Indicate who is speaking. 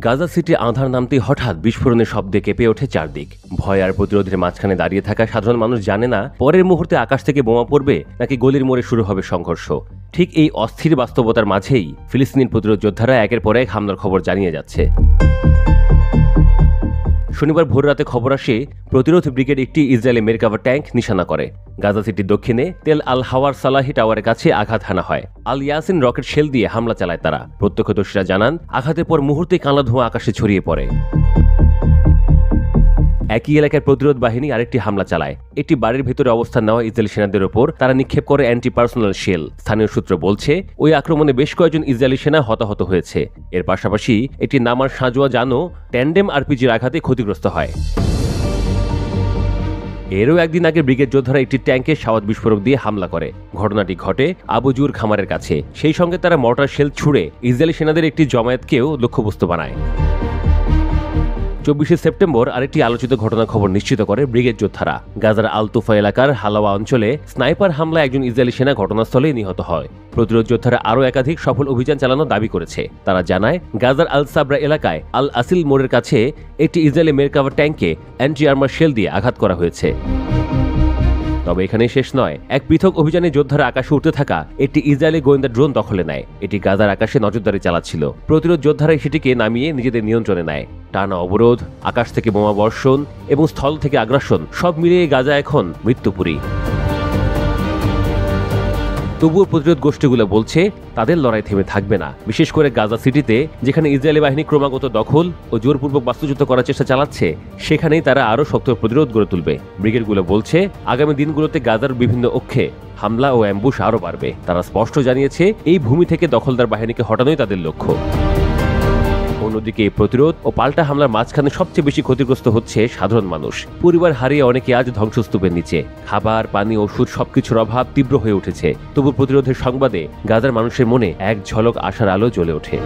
Speaker 1: Gaza city Aadhaar নামতেই হঠাৎ বিস্ফোরণের শব্দে কেঁপে ওঠে চারদিক। ভয় আর প্রতিরোধের মাঝখানে দাঁড়িয়ে থাকা সাধারণ মানুষ জানে না পরের মুহূর্তে আকাশ থেকে বোমা পড়বে নাকি গলির মোড়ে শুরু হবে সংঘর্ষ। ঠিক এই অস্থির বাস্তবতার মাঝেই ফিলিস্তিনি প্রতিরোধ যোদ্ধারা একের পর এক হামলার খবর জানিয়ে যাচ্ছে। শনিবার ভোররাতে খবর আসে প্রতিরোধ ব্রিগেড একটি ইসরায়েলি মেরকাভা ট্যাঙ্ক নিশানা করে। গাজা সিটির দক্ষিণে তেল আল হাওয়ার সালাহি টাওয়ারের কাছে আঘাত হানা হয়। আল ইয়াসিন রকেট শেল দিয়ে হামলা চালায় তারা। প্রত্যক্ষদর্শীরা জানান আঘাতের পর মুহূর্তে কালো ধোঁয়া আকাশে ছড়িয়ে পড়ে। একই এলাকার প্রতিরোধ বাহিনী আরেকটি হামলা চালায়। একটি বাড়ির ভেতরে অবস্থান নেওয়া ইসরায়েলি সেনাদের ওপর তারা নিক্ষেপ করে অ্যান্টি পার্সোনাল শেল। স্থানীয় সূত্র বলছে ওই আক্রমণে বেশ কয়েকজন ইসরায়েলি সেনা হতাহত হয়েছে। এর পাশাপাশি একটি নামার সাঁজোয়া যানও ট্যান্ডেম আরপিজির আঘাতে ক্ষতিগ্রস্ত হয়। এরও একদিন আগে ব্রিগেড যোদ্ধারা একটি ট্যাঙ্কে সাওয়াত বিস্ফোরক দিয়ে হামলা করে। ঘটনাটি ঘটে আবুজুর খামারের কাছে। সেই সঙ্গে তারা মর্টার শেল ছুড়ে ইসরায়েলি সেনাদের একটি জমায়েতকেও লক্ষ্যবস্তু বানায়। 24 সেপ্টেম্বর আরেকটি আলোচিত ঘটনার খবর নিশ্চিত করে ব্রিগেড যোদ্ধারা। গাজার আল তুফা এলাকার হালাওয়া অঞ্চলে স্নাইপার হামলায় একজন ইসরায়েলি সেনা ঘটনাস্থলেই নিহত হয়। প্রতিরোধ যোদ্ধারা আরও একাধিক সফল অভিযান চালানোর দাবি করেছে। তারা জানায় গাজার আল সাবরা এলাকায় আল আসিল মোড়ের কাছে একটি ইসরায়েলি মেরকাভা ট্যাঙ্কে অ্যান্টি আর্মার শেল দিয়ে আঘাত করা হয়েছে। তবে এখানেই শেষ নয়। এক পৃথক অভিযানে যোদ্ধারা আকাশে উঠতে থাকা একটি ইসরায়েলি গোয়েন্দা ড্রোন দখলে নেয়। এটি গাজার আকাশে নজরদারি চালাচ্ছিল। প্রতিরোধ যোদ্ধারা সেটিকে নামিয়ে নিজেদের নিয়ন্ত্রণে নেয়। টানা অবরোধ, আকাশ থেকে বোমা বর্ষণ এবং স্থল থেকে আগ্রাসন সব মিলিয়ে গাজা এখন মৃত্যুপুরী। তবুও প্রতিরোধ গোষ্ঠীগুলো বলছে তাদের লড়াই থেমে থাকবে না। বিশেষ করে গাজা সিটিতে যেখানে ইসরায়েলি বাহিনী ক্রমাগত দখল ও জোরপূর্বক বাস্তুচ্যুত করার চেষ্টা চালাচ্ছে, সেখানেই তারা আরও শক্ত প্রতিরোধ গড়ে তুলবে। ব্রিগেডগুলো বলছে আগামী দিনগুলোতে গাজার বিভিন্ন অক্ষে হামলা ও অ্যাম্বুশ আরও বাড়বে। তারা স্পষ্ট জানিয়েছে এই ভূমি থেকে দখলদার বাহিনীকে হটানোই তাদের লক্ষ্য। অন্যদিকে এই প্রতিরোধ ও পাল্টা হামলার মাঝখানে সবচেয়ে বেশি ক্ষতিগ্রস্ত হচ্ছে সাধারণ মানুষ। পরিবার হারিয়ে অনেকে আজ ধ্বংসস্তূপের নিচে। খাবার, পানি, ওষুধ সবকিছুর অভাব তীব্র হয়ে উঠেছে। তবু প্রতিরোধের সংবাদে গাজার মানুষের মনে এক ঝলক আশার আলো জ্বলে ওঠে।